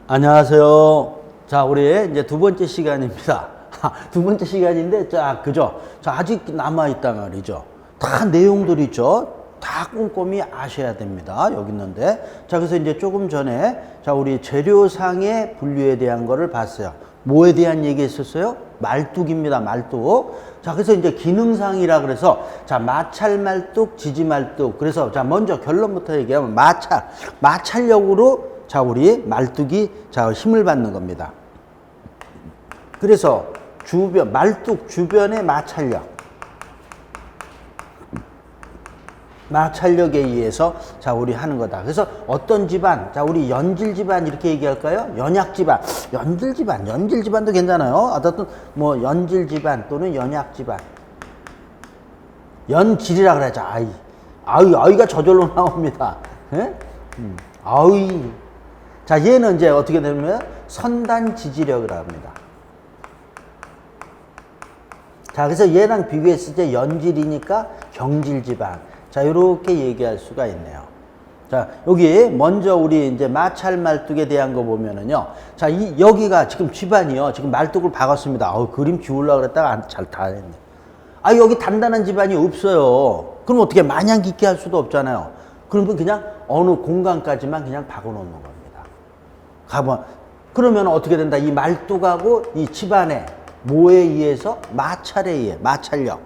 안녕하세요. 자, 우리 이제 두 번째 시간입니다. 두 번째 시간인데, 자, 그죠? 자, 아직 남아있단 말이죠. 다 내용들 있죠? 다 꼼꼼히 아셔야 됩니다. 여기 있는데. 자, 그래서 이제 조금 전에, 자, 우리 재료상의 분류에 대한 거를 봤어요. 뭐에 대한 얘기 했었어요? 말뚝입니다. 말뚝. 자, 그래서 이제 기능상이라 그래서, 자, 마찰말뚝, 지지말뚝. 그래서, 자, 먼저 결론부터 얘기하면 마찰력으로 자, 우리 말뚝이 자, 힘을 받는 겁니다. 그래서 말뚝 주변의 마찰력에 의해서 자, 우리 하는 거다. 그래서 어떤 집안, 자, 우리 연질 집안 이렇게 얘기할까요? 연약 집안, 연질 집안도 괜찮아요. 어떤 뭐 연질 집안 또는 연약 집안. 연질이라 그러죠. 아이가 저절로 나옵니다. 예? 아이. 자, 얘는 이제 어떻게 되냐면 선단 지지력이라고 합니다. 자, 그래서 얘랑 비교했을 때 연질이니까 경질 집안. 자, 이렇게 얘기할 수가 있네요. 자, 여기 먼저 우리 이제 마찰 말뚝에 대한 거 보면은요. 자, 여기가 지금 집안이요. 지금 말뚝을 박았습니다. 그림 지우려고 그랬다가 잘 다 했네. 여기 단단한 집안이 없어요. 그럼 어떻게 마냥 깊게 할 수도 없잖아요. 그러면 그냥 어느 공간까지만 그냥 박아 놓는 겁니다. 그러면 어떻게 된다? 이 말뚝하고 이 집안의 뭐에 의해서? 마찰에 의해, 마찰력.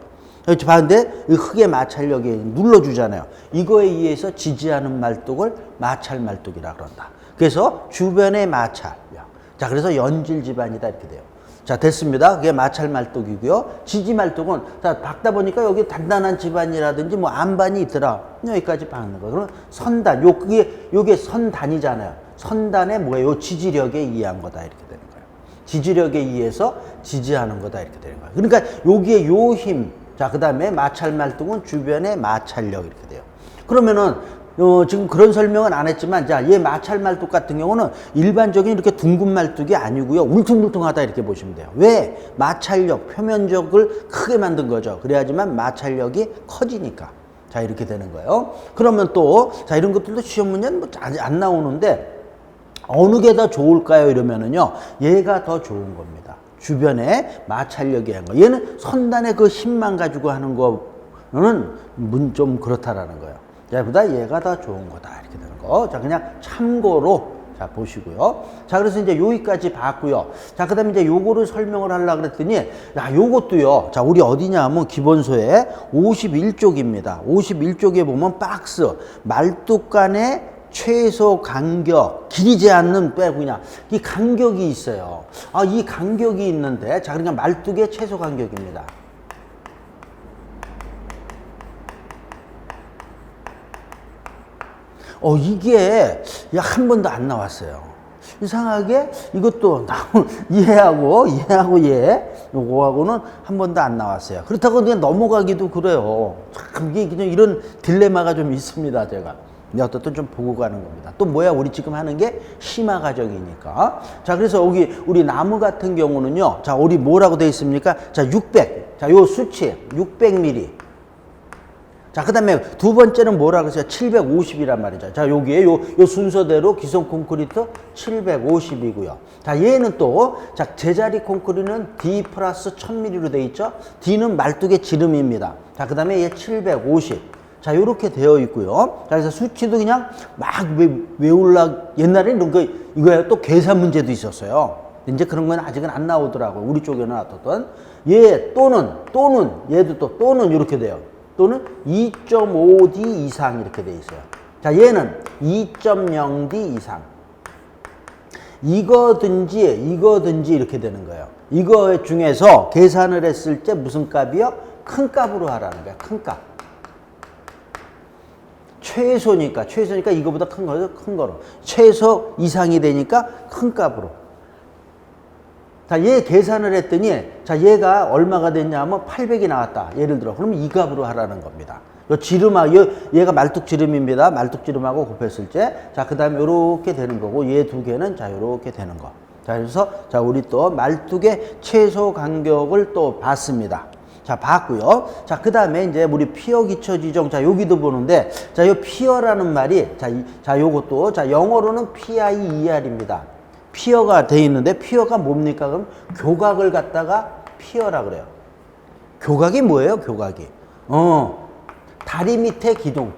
여기 봤는데 이 흙의 마찰력이 눌러주잖아요. 이거에 의해서 지지하는 말뚝을 마찰 말뚝이라 그런다. 그래서 주변의 마찰력. 자, 그래서 연질 집안이다 이렇게 돼요. 자, 됐습니다. 그게 마찰 말뚝이고요. 지지 말뚝은 자, 박다 보니까 여기 단단한 집안이라든지 뭐 안반이 있더라. 여기까지 박는 거. 그러면 선단. 요게 선단이잖아요. 선단의 뭐예요? 지지력에 의한 거다 이렇게 되는 거예요. 지지력에 의해서 지지하는 거다 이렇게 되는 거예요. 그러니까 여기에 요 힘. 자, 그다음에 마찰 말뚝은 주변의 마찰력 이렇게 돼요. 그러면은 지금 그런 설명은 안 했지만, 자, 얘 마찰 말뚝 같은 경우는 일반적인 이렇게 둥근 말뚝이 아니고요. 울퉁불퉁하다 이렇게 보시면 돼요. 왜? 마찰력, 표면적을 크게 만든 거죠. 그래야지만 마찰력이 커지니까. 자, 이렇게 되는 거예요. 그러면 또, 자, 이런 것들도 시험 문제는 뭐 아직 안 나오는데, 어느 게 더 좋을까요? 이러면은요, 얘가 더 좋은 겁니다. 주변에 마찰력이 한 거. 얘는 선단의 그 힘만 가지고 하는 거는 좀 그렇다라는 거예요. 얘보다 얘가 더 좋은 거다. 이렇게 되는 거. 자, 그냥 참고로 자, 보시고요. 자, 그래서 이제 여기까지 봤고요. 자, 그 다음에 이제 요거를 설명을 하려고 그랬더니, 야, 요것도요. 자, 우리 어디냐 하면 기본소에 51쪽입니다. 51쪽에 보면 박스, 말뚝 간의 최소 간격, 길이지 않는 빼고 그냥 이 간격이 있어요. 이 간격이 있는데, 자, 그러니까 말뚝의 최소 간격입니다. 이게 한 번도 안 나왔어요. 이상하게 이것도 얘하고 요거하고는 한 번도 안 나왔어요. 그렇다고 그냥 넘어가기도 그래요. 참 이게 그냥 이런 딜레마가 좀 있습니다, 제가. 근데 어떻든 좀 보고 가는 겁니다. 또 뭐야? 우리 지금 하는 게 심화 과정이니까. 자, 그래서 여기 우리 나무 같은 경우는요. 자, 우리 뭐라고 되어 있습니까? 자, 600. 자, 요 수치 600mm. 자, 그 다음에 두 번째는 뭐라고 했어요? 750이란 말이죠. 자, 여기에 요 순서대로 기성 콘크리트 750이고요. 자, 얘는 또, 자, 제자리 콘크리트는 D 플러스 1000mm로 되어 있죠? D는 말뚝의 지름입니다. 자, 그 다음에 얘 750. 자, 요렇게 되어 있고요. 자, 그래서 수치도 그냥 막 옛날에는 이거야 또 계산 문제도 있었어요. 이제 그런 건 아직은 안 나오더라고요. 우리 쪽에는 어떻든. 얘 또는 얘도 또는 이렇게 돼요. 또는 2.5D 이상 이렇게 돼 있어요. 자, 얘는 2.0D 이상. 이거든지 이렇게 되는 거예요. 이거 중에서 계산을 했을 때 무슨 값이요? 큰 값으로 하라는 거야. 큰 값. 최소니까 이거보다 큰 거로. 최소 이상이 되니까 큰 값으로. 자, 얘 계산을 했더니, 자, 얘가 얼마가 됐냐 하면 800이 나왔다. 예를 들어. 그러면 이 값으로 하라는 겁니다. 얘가 말뚝 지름입니다. 말뚝 지름하고 곱했을 때. 자, 그 다음에 요렇게 되는 거고, 얘 두 개는 자, 요렇게 되는 거. 자, 그래서, 자, 우리 또 말뚝의 최소 간격을 또 봤습니다. 자, 봤고요. 자, 그 다음에 이제 우리 피어 기초 지정. 자, 여기도 보는데, 자, 요 피어라는 말이, 자, 요것도, 자, 영어로는 PIER입니다. 피어가 돼 있는데 피어가 뭡니까? 그럼 교각을 갖다가 피어라 그래요. 교각이 뭐예요? 교각이. 다리 밑에 기둥.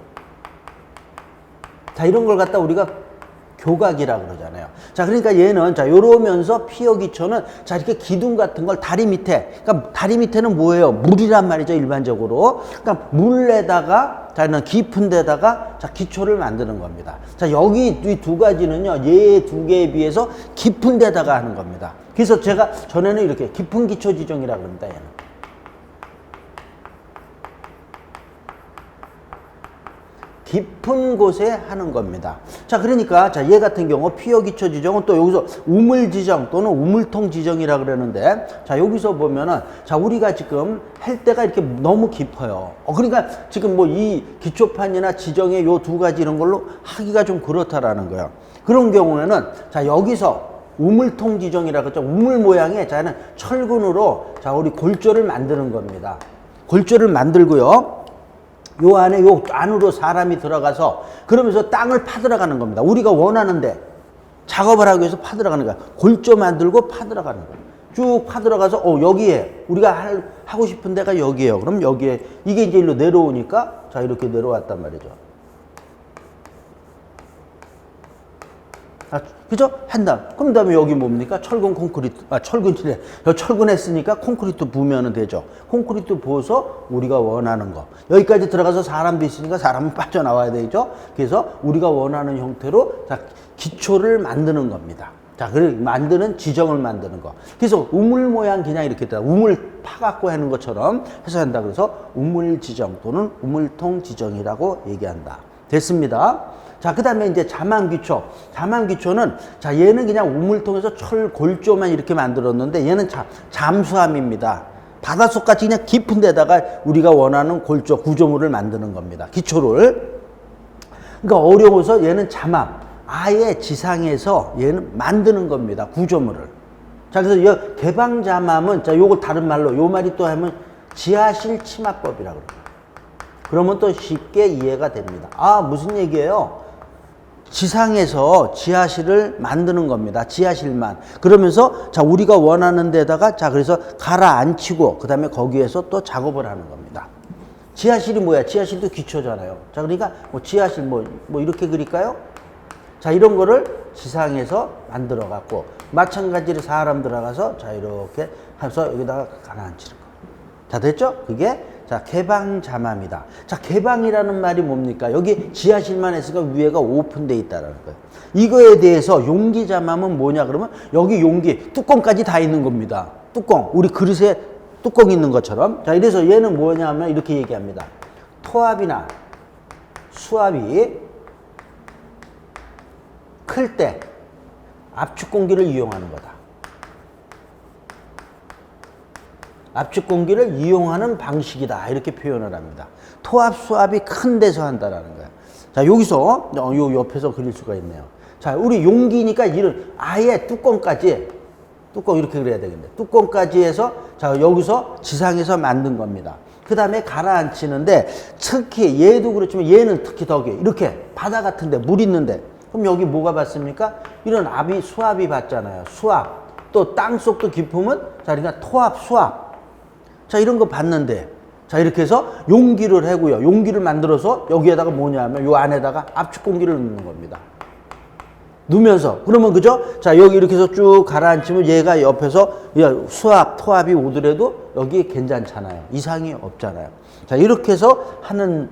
자, 이런 걸 갖다 우리가 교각이라고 그러잖아요. 자, 그러니까 얘는 자, 요러면서 피어 기초는 자, 이렇게 기둥 같은 걸 다리 밑에. 그러니까 다리 밑에는 뭐예요? 물이란 말이죠, 일반적으로. 그러니까 물에다가 자, 이런 깊은 데다가 자, 기초를 만드는 겁니다. 자, 여기 이 두 가지는요, 얘 두 개에 비해서 깊은 데다가 하는 겁니다. 그래서 제가 전에는 이렇게 깊은 기초 지정이라고 합니다, 얘는. 깊은 곳에 하는 겁니다. 자, 그러니까 자, 얘 같은 경우 피어 기초 지정은 또 여기서 우물 지정 또는 우물통 지정이라 그러는데 자, 여기서 보면은 자, 우리가 지금 할 때가 이렇게 너무 깊어요. 그러니까 지금 뭐 이 기초판이나 지정의 요 두 가지 이런 걸로 하기가 좀 그렇다라는 거예요. 그런 경우에는 자, 여기서 우물통 지정이라고 했죠. 우물 모양의 자는 철근으로 자, 우리 골조를 만드는 겁니다. 골조를 만들고요. 요 안에 요 안으로 사람이 들어가서 그러면서 땅을 파들어가는 겁니다. 우리가 원하는데 작업을 하기 위해서 파들어가는 거야. 골조 만들고 파들어가는 거야. 쭉 파들어가서 여기에 우리가 하고 싶은 데가 여기에요. 그럼 여기에 이게 이제 일로 내려오니까 자, 이렇게 내려왔단 말이죠. 그죠? 한다. 그럼 다음에 여기 뭡니까? 철근 콘크리트, 철근이래. 철근 했으니까 콘크리트 부으면 되죠. 콘크리트 부어서 우리가 원하는 거. 여기까지 들어가서 사람도 있으니까 사람은 빠져나와야 되죠. 그래서 우리가 원하는 형태로 자, 기초를 만드는 겁니다. 자, 그래, 만드는 지정을 만드는 거. 그래서 우물 모양 그냥 이렇게 다 우물 파갖고 하는 것처럼 해서 한다. 그래서 우물 지정 또는 우물통 지정이라고 얘기한다. 됐습니다. 자, 그 다음에 이제 자만기초. 자만기초는, 자, 얘는 그냥 우물통에서 철 골조만 이렇게 만들었는데 얘는 잠수함입니다. 바닷속 같이 그냥 깊은 데다가 우리가 원하는 골조, 구조물을 만드는 겁니다. 기초를. 그러니까 어려워서 얘는 잠함. 아예 지상에서 얘는 만드는 겁니다. 구조물을. 자, 그래서 이 개방잠함은, 자, 요거 다른 말로, 요 말이 또 하면 지하실 치마법이라고 그래요. 그러면 또 쉽게 이해가 됩니다. 아, 무슨 얘기예요? 지상에서 지하실을 만드는 겁니다. 지하실만. 그러면서 자, 우리가 원하는 데다가 자, 그래서 가라앉히고 그다음에 거기에서 또 작업을 하는 겁니다. 지하실이 뭐야? 지하실도 기초잖아요. 자, 그러니까 뭐 지하실 뭐 이렇게 그릴까요? 자, 이런 거를 지상에서 만들어 갖고 마찬가지로 사람 들어가서 자, 이렇게 해서 여기다가 가라앉히는 거. 자, 됐죠? 그게 자, 개방잠함이다. 자, 개방이라는 말이 뭡니까? 여기 지하실만 했으니까 위에가 오픈돼 있다라는 거예요. 이거에 대해서 용기잠함은 뭐냐 그러면 여기 용기, 뚜껑까지 다 있는 겁니다. 뚜껑, 우리 그릇에 뚜껑 있는 것처럼. 자, 이래서 얘는 뭐냐면 이렇게 얘기합니다. 토압이나 수압이 클 때 압축 공기를 이용하는 거다. 압축 공기를 이용하는 방식이다. 이렇게 표현을 합니다. 토압, 수압이 큰 데서 한다라는 거야. 자, 여기서 요 옆에서 그릴 수가 있네요. 자, 우리 용기니까 이런 아예 뚜껑까지 뚜껑 이렇게 그려야 되겠네. 뚜껑까지 해서 자, 여기서 지상에서 만든 겁니다. 그 다음에 가라앉히는데 특히 얘도 그렇지만 얘는 특히 더 이렇게 바다 같은데 물 있는데 그럼 여기 뭐가 받습니까? 이런 압이 수압이 받잖아요. 수압. 또 땅속도 깊으면 자, 그러니까 토압, 수압. 자, 이런 거 봤는데 자, 이렇게 해서 용기를 하고요. 용기를 만들어서 여기에다가 뭐냐 하면 요 안에다가 압축 공기를 넣는 겁니다. 넣으면서 그러면 그죠? 자, 여기 이렇게 해서 쭉 가라앉히면 얘가 옆에서 수압, 토압이 오더라도 여기 괜찮잖아요. 이상이 없잖아요. 자, 이렇게 해서 하는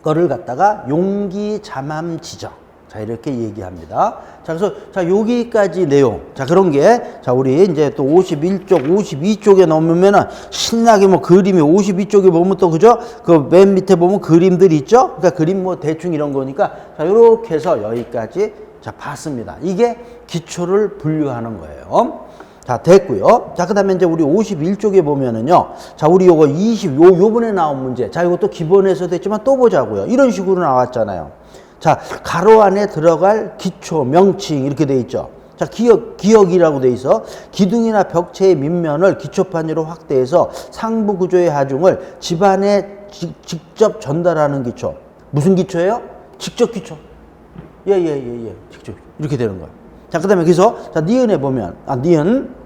거를 갖다가 용기 잠함 지정. 자, 이렇게 얘기합니다. 자, 그래서, 자, 여기까지 내용. 자, 그런 게, 자, 우리 이제 또 51쪽, 52쪽에 넘으면은 신나게 뭐 그림이 52쪽에 보면 또, 그죠? 그 맨 밑에 보면 그림들 있죠? 그러니까 그림 뭐 대충 이런 거니까, 자, 요렇게 해서 여기까지, 자, 봤습니다. 이게 기초를 분류하는 거예요. 자, 됐고요. 자, 그 다음에 이제 우리 51쪽에 보면은요. 자, 우리 요거 요번에 나온 문제. 자, 이것도 기본에서도 했지만 또 보자고요. 이런 식으로 나왔잖아요. 자, 가로 안에 들어갈 기초, 명칭 이렇게 돼 있죠. 자, 기역이라고 돼 있어. 기둥이나 벽체의 밑면을 기초판으로 확대해서 상부 구조의 하중을 집안에 직접 전달하는 기초. 무슨 기초예요? 직접 기초. 직접. 이렇게 되는 거야. 자, 그 다음에 그래서, 자, 니은에 보면, 니은.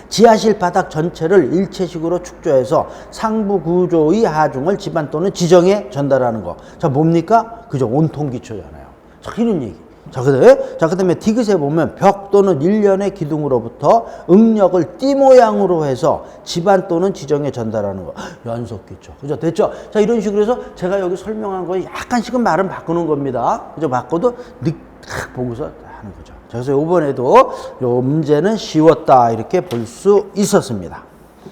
지하실 바닥 전체를 일체식으로 축조해서 상부 구조의 하중을 집안 또는 지정에 전달하는 거. 자, 뭡니까? 그죠? 온통 기초잖아요. 자, 이런 얘기. 자, 그 다음에 디귿에 보면 벽 또는 일련의 기둥으로부터 응력을 띠 모양으로 해서 집안 또는 지정에 전달하는 거. 연속 기초. 그죠? 됐죠? 자, 이런 식으로 해서 제가 여기 설명한 거 약간씩은 말은 바꾸는 겁니다. 그죠? 바꿔도 딱 보고서 하는 거죠. 자, 그래서 이번에도 요 문제는 쉬웠다. 이렇게 볼 수 있었습니다.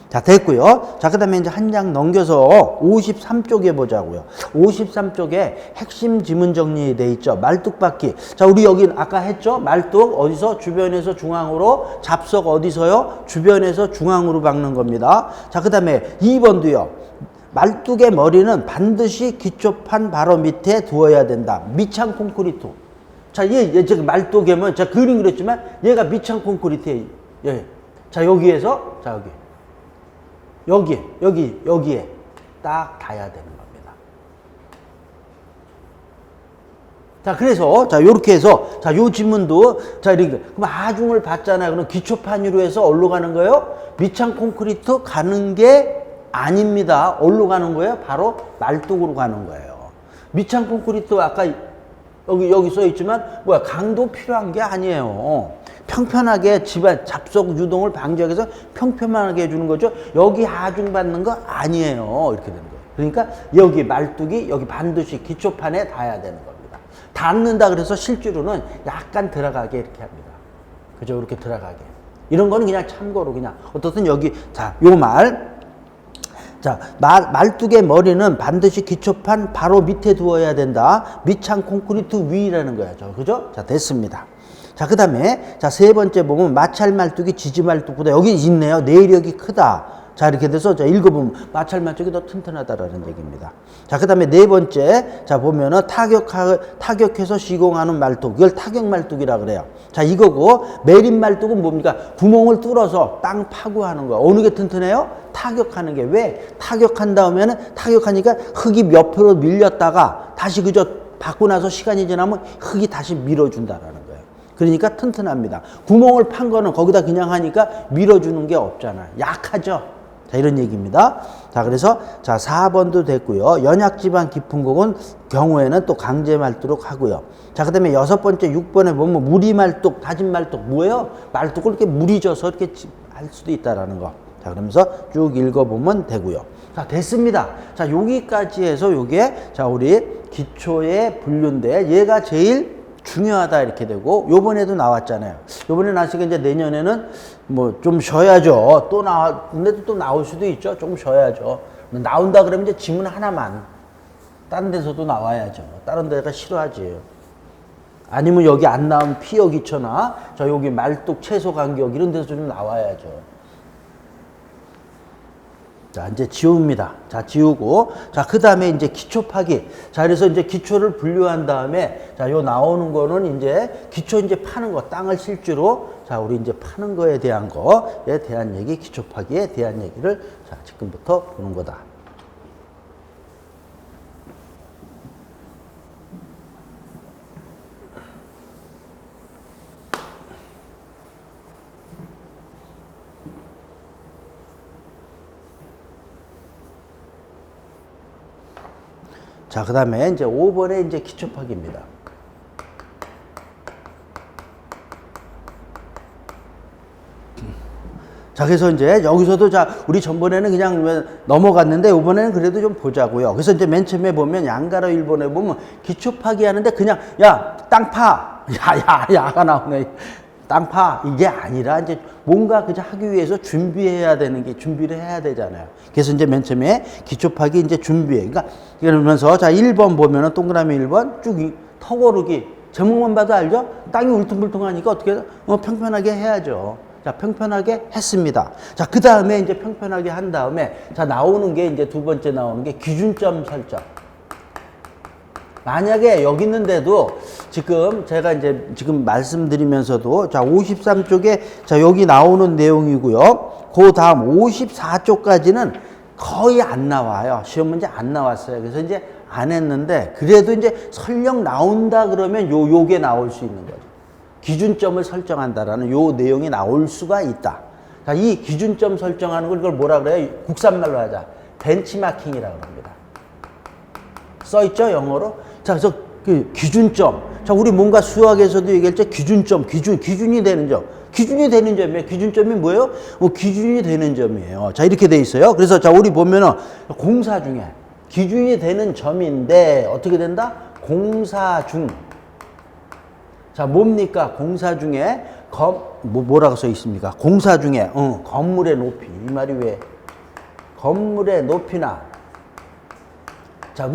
자, 됐고요. 자, 그 다음에 이제 한 장 넘겨서 53쪽에 보자고요. 53쪽에 핵심 지문 정리되어 있죠. 말뚝박기. 자, 우리 여기 아까 했죠? 말뚝 어디서? 주변에서 중앙으로. 잡석 어디서요? 주변에서 중앙으로 박는 겁니다. 자, 그 다음에 2번도요. 말뚝의 머리는 반드시 기초판 바로 밑에 두어야 된다. 밑창 콘크리트. 자, 얘 지금 말뚝에면 제가 그림 그렸지만 얘가 밑창 콘크리트에. 예. 자, 여기에서, 자, 여기에 딱 닿아야 되는 겁니다. 자, 그래서, 자, 요렇게 해서, 자, 요 지문도, 자, 이렇게, 그럼 하중을 받잖아요. 그럼 기초판위로 해서 어디로 가는 거예요? 밑창 콘크리트 가는 게 아닙니다. 어디로 가는 거예요? 바로 말뚝으로 가는 거예요. 밑창 콘크리트 아까 여기 써 있지만, 강도 필요한 게 아니에요. 평평하게 집안 잡속 유동을 방지하기 위해서 평평하게 해주는 거죠. 여기 하중 받는 거 아니에요. 이렇게 되는 거예요. 그러니까 여기 말뚝이 여기 반드시 기초판에 닿아야 되는 겁니다. 닿는다 그래서 실제로는 약간 들어가게 이렇게 합니다. 그죠? 이렇게 들어가게. 이런 거는 그냥 참고로 그냥 어떻든 여기 자, 요 말. 자, 말뚝의 머리는 반드시 기초판 바로 밑에 두어야 된다. 밑창 콘크리트 위라는 거죠. 그죠? 자, 됐습니다. 자, 그 다음에, 자, 세 번째 보면 마찰 말뚝이 지지 말뚝보다 여기 있네요. 내력이 크다. 자, 이렇게 돼서, 자, 읽어보면 마찰 말뚝이 더 튼튼하다라는 얘기입니다. 자, 그 다음에 네 번째, 자, 보면은 타격해서 시공하는 말뚝. 이걸 타격 말뚝이라 그래요. 자, 이거고, 매립 말뚝은 뭡니까? 구멍을 뚫어서 땅 파고 하는 거. 어느 게 튼튼해요? 타격하는 게. 왜? 타격한 다음에는 타격하니까 흙이 몇 프로 밀렸다가 다시 그저 받고 나서 시간이 지나면 흙이 다시 밀어준다라는 거예요. 그러니까 튼튼합니다. 구멍을 판 거는 거기다 그냥 하니까 밀어주는 게 없잖아. 약하죠. 자, 이런 얘기입니다. 자, 그래서 자, 4번도 됐고요. 연약지방 깊은 곳은 경우에는 또 강제 말뚝 하고요. 자, 그 다음에 6번째 6번에 보면 무리 말뚝, 다진 말뚝 뭐예요? 말뚝을 이렇게 물이 져서 이렇게 할 수도 있다라는 거. 자, 그러면서 쭉 읽어보면 되고요. 자, 됐습니다. 자, 여기까지 해서 요게 자, 우리 기초의 분류인데 얘가 제일 중요하다 이렇게 되고 요번에도 나왔잖아요. 요번에 나왔으니까 이제 내년에는 뭐 좀 쉬어야죠. 근데도 또 나올 수도 있죠. 조금 쉬어야죠. 나온다 그러면 이제 지문 하나만 다른 데서도 나와야죠. 다른 데가 싫어하지. 아니면 여기 안 나온 피어 기초나 저 여기 말뚝 최소 간격 이런 데서 좀 나와야죠. 자, 이제 지웁니다. 자, 지우고. 자, 그 다음에 이제 기초 파기. 자, 그래서 이제 기초를 분류한 다음에, 자, 요 나오는 거는 이제 기초 이제 파는 거, 땅을 실제로, 자, 우리 이제 파는 거에 대한 거에 대한 얘기, 기초 파기에 대한 얘기를, 자, 지금부터 보는 거다. 자, 그 다음에 이제 5번에 이제 기초 파기입니다. 자, 그래서 이제 여기서도 자, 우리 전번에는 그냥 넘어갔는데 이번에는 그래도 좀 보자고요. 그래서 이제 맨 처음에 보면 양가로 1번에 보면 기초 파기 하는데 그냥 야, 땅 파. 야가 나오네. 땅 파. 이게 아니라 이제 뭔가 그저 하기 위해서 준비해야 되는 게 준비를 해야 되잖아요. 그래서 이제 맨 처음에 기초 파기 이제 준비해. 그러니까 그러면서 자, 1번 보면은 동그라미 1번 쭉 터고르기. 제목만 봐도 알죠? 땅이 울퉁불퉁하니까 어떻게 평평하게 해야죠. 자, 평평하게 했습니다. 자, 그 다음에 이제 평평하게 한 다음에 자, 나오는 게 이제 두 번째 나오는 게 기준점 설정. 만약에 여기 있는데도 지금 제가 이제 지금 말씀드리면서도 자, 53쪽에 자, 여기 나오는 내용이고요. 그 다음 54쪽까지는 거의 안 나와요. 시험 문제 안 나왔어요. 그래서 이제 안 했는데 그래도 이제 설령 나온다 그러면 요게 나올 수 있는 거죠. 기준점을 설정한다라는 요 내용이 나올 수가 있다. 자, 이 기준점 설정하는 걸 이걸 뭐라 그래요? 국산말로 하자. 벤치마킹이라고 합니다. 써있죠, 영어로? 자, 그래서 그 기준점. 자, 우리 뭔가 수학에서도 얘기했죠. 기준점, 기준이 되는 점. 기준이 되는 점이에요. 기준점이 뭐예요? 기준이 되는 점이에요. 자, 이렇게 돼 있어요. 그래서 자, 우리 보면은 공사 중에 기준이 되는 점인데 어떻게 된다? 공사 중. 자, 뭡니까? 공사 중에 뭐라고 써 있습니까? 공사 중에 건물의 높이. 이 말이 왜? 건물의 높이나 자,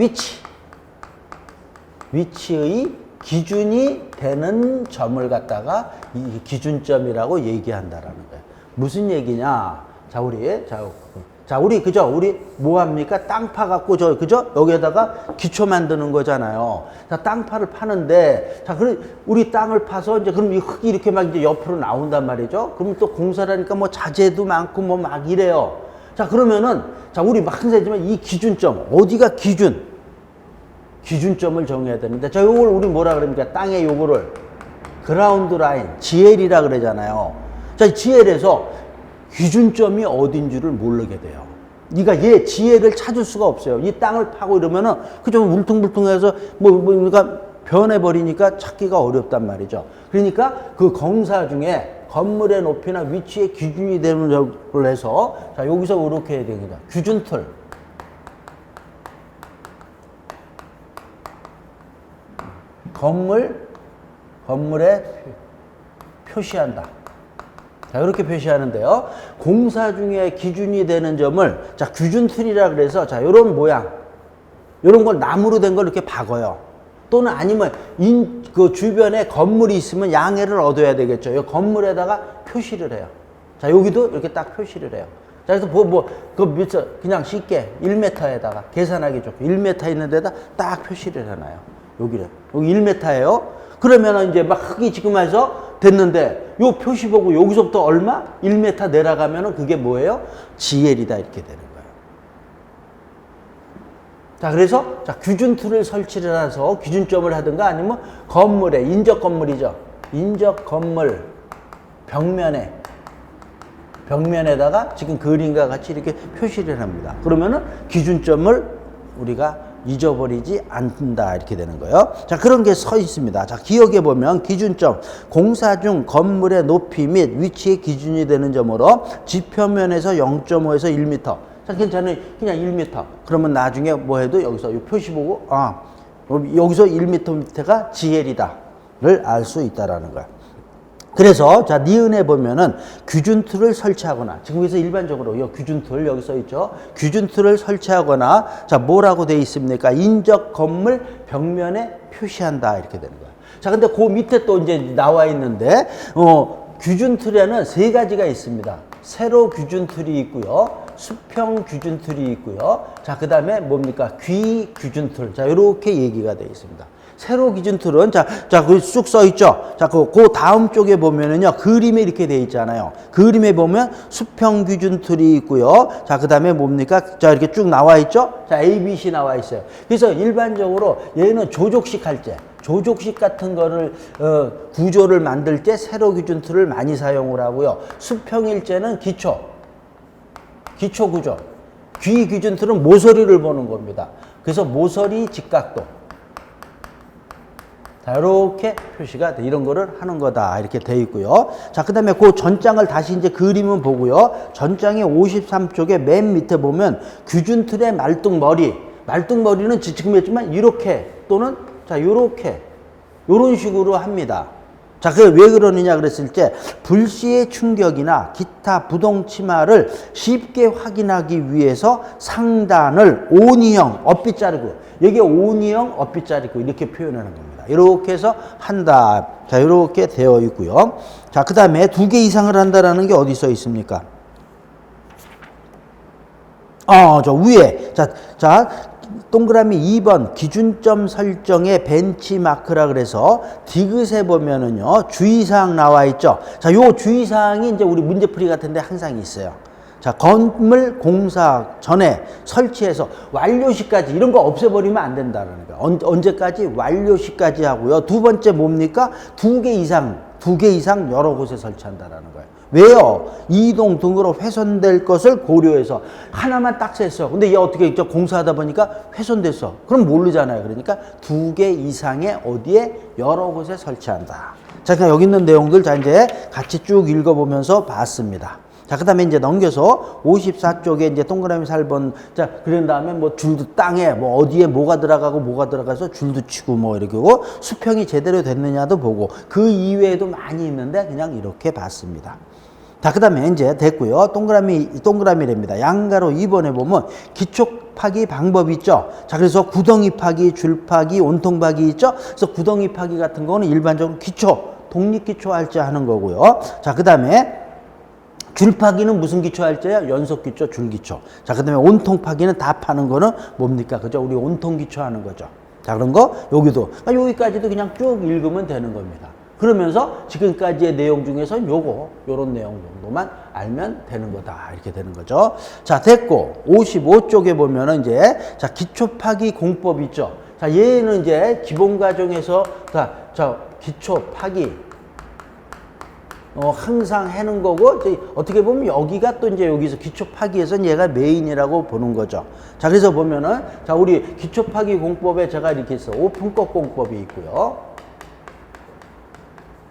위치의 기준이 되는 점을 갖다가 이 기준점이라고 얘기한다라는 거예요. 무슨 얘기냐? 자, 우리 그죠? 우리 뭐 합니까? 땅 파 갖고 그죠? 여기에다가 기초 만드는 거잖아요. 자, 땅파를 파는데 자, 그럼 우리 땅을 파서 이제 그럼 이 흙이 이렇게 막 이제 옆으로 나온단 말이죠. 그러면 또 공사라니까 뭐 자재도 많고 뭐 막 이래요. 자, 그러면은 자, 우리 항상 하지만 이 기준점 어디가 기준점을 정해야 되는데 자, 요걸 우리 뭐라 그럽니까? 땅의 요거를 그라운드 라인, GL이라 그러잖아요. 자, GL에서 기준점이 어딘 줄을 모르게 돼요. 그러니까 얘 GL을 찾을 수가 없어요. 이 땅을 파고 이러면은 그저 울퉁불퉁해서 그러니까 변해버리니까 찾기가 어렵단 말이죠. 그러니까 그 공사 중에 건물의 높이나 위치의 기준이 되는 점을 해서 자, 여기서 이렇게 해야 됩니다. 기준틀. 건물에 표시한다. 자, 이렇게 표시하는데요. 공사 중에 기준이 되는 점을 자, 기준틀이라 그래서 자, 요런 모양. 요런 걸 나무로 된 걸 이렇게 박아요. 또는 아니면 그 주변에 건물이 있으면 양해를 얻어야 되겠죠. 이 건물에다가 표시를 해요. 자, 여기도 이렇게 딱 표시를 해요. 자, 그래서 그냥 쉽게 1m에다가 계산하기 좋고 1m 있는 데다 딱 표시를 해놔요. 여기 1m예요. 그러면은 이제 막 흙이 지금 해서 됐는데 요 표시 보고 여기서부터 얼마? 1m 내려가면은 그게 뭐예요? GL이다 이렇게 되는 거예요. 자, 그래서 자, 기준틀을 설치를 해서 기준점을 하든가 아니면 건물에 인적 건물이죠. 인적 건물 벽면에다가 지금 그림과 같이 이렇게 표시를 합니다. 그러면은 기준점을 우리가 잊어버리지 않는다 이렇게 되는 거예요. 자, 그런 게 서 있습니다. 자, 기억해 보면 기준점 공사 중 건물의 높이 및 위치의 기준이 되는 점으로 지표면에서 0.5에서 1m. 자, 괜찮아요. 그냥 1m. 그러면 나중에 뭐 해도 여기서 이 표시 보고 여기서 1m 밑에가 GL이다를 알 수 있다라는 거야. 그래서 자, 니은에 보면은 기준틀을 설치하거나 지금 여기서 일반적으로 이 기준틀 여기 써 있죠. 기준틀을 설치하거나 자, 뭐라고 돼 있습니까? 인적 건물 벽면에 표시한다 이렇게 되는 거야. 자, 근데 그 밑에 또 이제 나와 있는데 기준틀에는 세 가지가 있습니다. 세로 기준틀이 있고요. 수평 기준틀이 있고요. 자, 그다음에 뭡니까? 귀 기준틀. 자, 이렇게 얘기가 되어 있습니다. 세로 기준틀은 그 쑥 써 있죠. 자, 그 다음 쪽에 보면은요. 그림에 이렇게 돼 있잖아요. 그림에 보면 수평 기준틀이 있고요. 자, 그다음에 뭡니까? 자, 이렇게 쭉 나와 있죠. 자, A, B, C 나와 있어요. 그래서 일반적으로 얘는 조족식 할 때 조족식 같은 거를 구조를 만들 때 세로 기준틀을 많이 사용을 하고요. 수평일제는 기초 구조. 귀 기준틀은 모서리를 보는 겁니다. 그래서 모서리 직각도. 자, 이렇게 표시가 돼. 이런 거를 하는 거다. 이렇게 돼 있고요. 자, 그 다음에 그 전장을 다시 이제 그림은 보고요. 전장의 53쪽에 맨 밑에 보면 기준틀의 말뚝머리는 지금 했지만 이렇게 또는 자, 요렇게 요런 식으로 합니다. 자, 그게 왜 그러느냐 그랬을 때 불시의 충격이나 기타 부동 침하를 쉽게 확인하기 위해서 상단을 오니형 업빗 자르고 여기에 오니형 업빗 자르고 이렇게 표현하는 겁니다. 이렇게 해서 한다. 자, 이렇게 되어 있고요. 자, 그 다음에 2개 이상을 한다라는 게 어디 써 있습니까? 저 위에 자 동그라미 2번 기준점 설정의 벤치마크라 그래서 디귿에 보면은요 주의사항 나와 있죠. 자, 요 주의사항이 이제 우리 문제풀이 같은데 항상 있어요. 자, 건물 공사 전에 설치해서 완료시까지 이런 거 없애버리면 안 된다는 거예요. 언제까지? 완료시까지 하고요. 두 번째 뭡니까? 2개 이상 두 개 이상 여러 곳에 설치한다라는 거예요. 왜요? 이동 등으로 훼손될 것을 고려해서 하나만 딱 셌어. 근데 얘 어떻게 공사하다 보니까 훼손됐어. 그럼 모르잖아요. 그러니까 두 개 이상의 어디에 여러 곳에 설치한다. 자, 그러니까 여기 있는 내용들 자 이제 같이 쭉 읽어보면서 봤습니다. 자, 그 다음에 이제 넘겨서 54쪽에 이제 동그라미 4번. 자, 그런 다음에 뭐 줄도 땅에 뭐 어디에 뭐가 들어가서 줄도 치고 뭐 이렇게 하고 수평이 제대로 됐느냐도 보고 그 이외에도 많이 있는데 그냥 이렇게 봤습니다. 자, 그 다음에 이제 됐고요. 동그라미랍니다. 양가로 2번에 보면 기초 파기 방법이 있죠. 자, 그래서 구덩이 파기, 줄 파기, 온통 파기 있죠. 그래서 구덩이 파기 같은 거는 일반적으로 기초, 독립기초 할지 하는 거고요. 자, 그 다음에 줄파기는 무슨 기초 할지요? 연속기초, 줄기초. 자, 그 다음에 온통파기는 다 파는 거는 뭡니까? 그죠? 우리 온통기초 하는 거죠. 자, 그런 거 여기도. 여기까지도 그냥 쭉 읽으면 되는 겁니다. 그러면서 지금까지의 내용 중에서 요런 내용 정도만 알면 되는 거다. 이렇게 되는 거죠. 자, 됐고. 55쪽에 보면은 이제, 자, 기초파기 공법 있죠. 자, 얘는 이제 기본 과정에서, 자, 기초파기. 항상 해는 거고, 어떻게 보면 여기가 또 이제 여기서 기초 파기에서 얘가 메인이라고 보는 거죠. 자, 그래서 보면은, 자, 우리 기초 파기 공법에 제가 이렇게 있어. 오픈컷 공법이 있고요.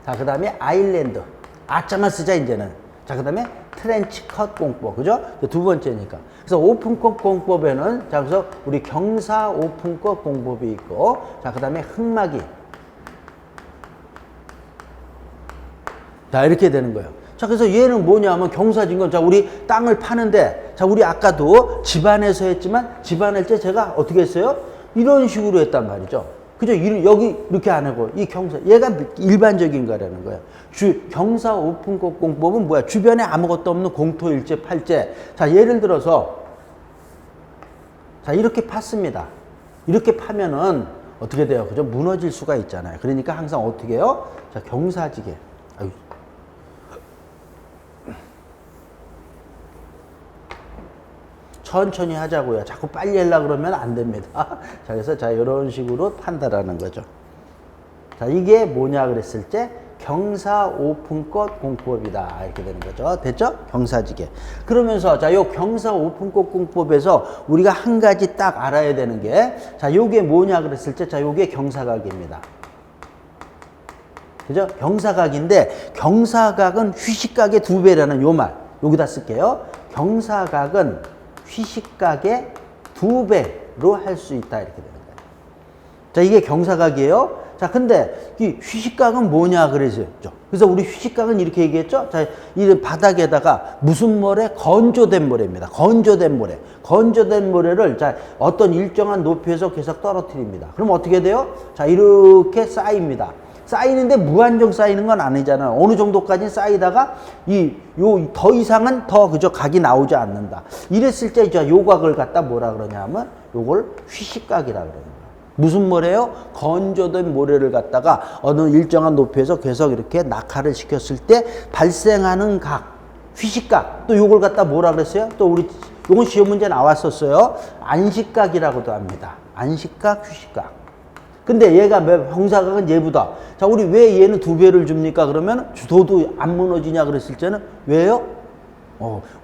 자, 그 다음에 아일랜드. 아자만 쓰자, 이제는. 자, 그 다음에 트렌치컷 공법. 그죠? 두 번째니까. 그래서 오픈컷 공법에는, 자, 그래서 우리 경사 오픈컷 공법이 있고, 자, 그 다음에 흙막이. 자, 이렇게 되는 거예요. 자, 그래서 얘는 뭐냐면 경사진건, 자, 우리 땅을 파는데, 자, 우리 아까도 집안에서 했지만, 집안할 때 제가 어떻게 했어요? 이런 식으로 했단 말이죠. 그죠? 여기 이렇게 안 하고, 이 경사, 얘가 일반적인 거라는 거예요. 경사 오픈컷 공법은 뭐야? 주변에 아무것도 없는 공토일제, 팔제. 자, 예를 들어서, 자, 이렇게 팠습니다. 이렇게 파면은 어떻게 돼요? 그죠? 무너질 수가 있잖아요. 그러니까 항상 어떻게 해요? 자, 경사지게. 아유. 천천히 하자고요. 자꾸 빨리 하려고 그러면 안 됩니다. 자, 그래서 자, 이런 식으로 판다라는 거죠. 자, 이게 뭐냐 그랬을 때 경사 오픈컷 공법이다. 이렇게 되는 거죠. 됐죠? 경사지게. 그러면서 자, 요 경사 오픈컷 공법에서 우리가 한 가지 딱 알아야 되는 게, 자, 요게 뭐냐 그랬을 때, 자, 요게 경사각입니다. 그죠? 경사각인데, 경사각은 휴식각의 2배라는 요 말. 여기다 쓸게요. 경사각은 휴식각의 2배로 할 수 있다. 이렇게 되는 거예요. 자, 이게 경사각이에요. 자, 근데 이 휴식각은 뭐냐 그랬죠. 그래서 우리 휴식각은 이렇게 얘기했죠. 자, 이 바닥에다가 무슨 모래? 건조된 모래입니다. 건조된 모래. 건조된 모래를 자, 어떤 일정한 높이에서 계속 떨어뜨립니다. 그럼 어떻게 돼요? 자, 이렇게 쌓입니다. 쌓이는데 무한정 쌓이는 건 아니잖아요. 어느 정도까지 쌓이다가 더 이상은 그저 각이 나오지 않는다. 이랬을 때 이제 요 각을 갖다 뭐라 그러냐면 요걸 휴식각이라 그러는 거예요. 무슨 모래요? 건조된 모래를 갖다가 어느 일정한 높이에서 계속 이렇게 낙하를 시켰을 때 발생하는 각, 휴식각. 또 요걸 갖다 뭐라 그랬어요? 또 우리 요건 시험 문제 나왔었어요. 안식각이라고도 합니다. 안식각, 휴식각. 근데 얘가 경사각은 얘보다. 자, 우리 왜 얘는 2배를 줍니까? 그러면 도도 안 무너지냐 그랬을 때는 왜요?